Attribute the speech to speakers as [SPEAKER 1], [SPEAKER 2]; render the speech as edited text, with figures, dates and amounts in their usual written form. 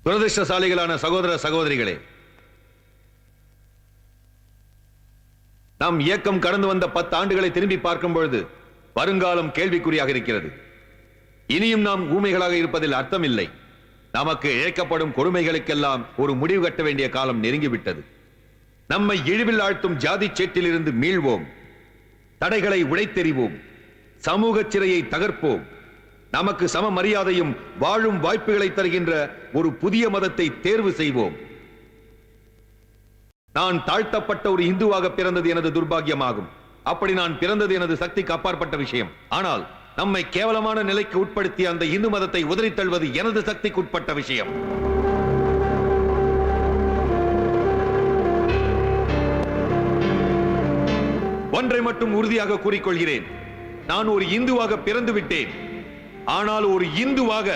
[SPEAKER 1] துரதிருஷ்டசாலிகளான சகோதர சகோதரிகளே, நாம் இயக்கம் கடந்து வந்த 10 ஆண்டுகளை திரும்பி பார்க்கும் பொழுது வருங்காலம் கேள்விக்குறியாக இருக்கிறது. இனியும் நாம் ஊமைகளாக இருப்பதில் அர்த்தமில்லை. நமக்கு இழைக்கப்படும் கொடுமைகளுக்கெல்லாம் ஒரு முடிவு கட்ட வேண்டிய காலம் நெருங்கிவிட்டது. நம்மை இழிவில் ஆழ்த்தும் ஜாதி சேற்றிலிருந்து மீள்வோம். தடைகளை உடைத்தெறிவோம். சமூக சிறையை தகர்ப்போம். நமக்கு சம மரியாதையும் வாழும் வாய்ப்புகளை தருகின்ற ஒரு புதிய மதத்தை தேர்வு செய்வோம். நான் தாழ்த்தப்பட்ட ஒரு இந்துவாக பிறந்தது எனது துர்பாகியமாகும். அப்படி நான் பிறந்தது எனது சக்திக்கு அப்பாற்பட்ட விஷயம். ஆனால் நம்மை கேவலமான நிலைக்கு உட்படுத்திய அந்த இந்து மதத்தை உதறித் தள்ளுவது எனது சக்திக்கு உட்பட்ட விஷயம். ஒன்றை மட்டும் உறுதியாக கூறிக்கொள்கிறேன். நான் ஒரு இந்துவாக பிறந்து விட்டேன். ஆனால் ஒரு இந்துவாக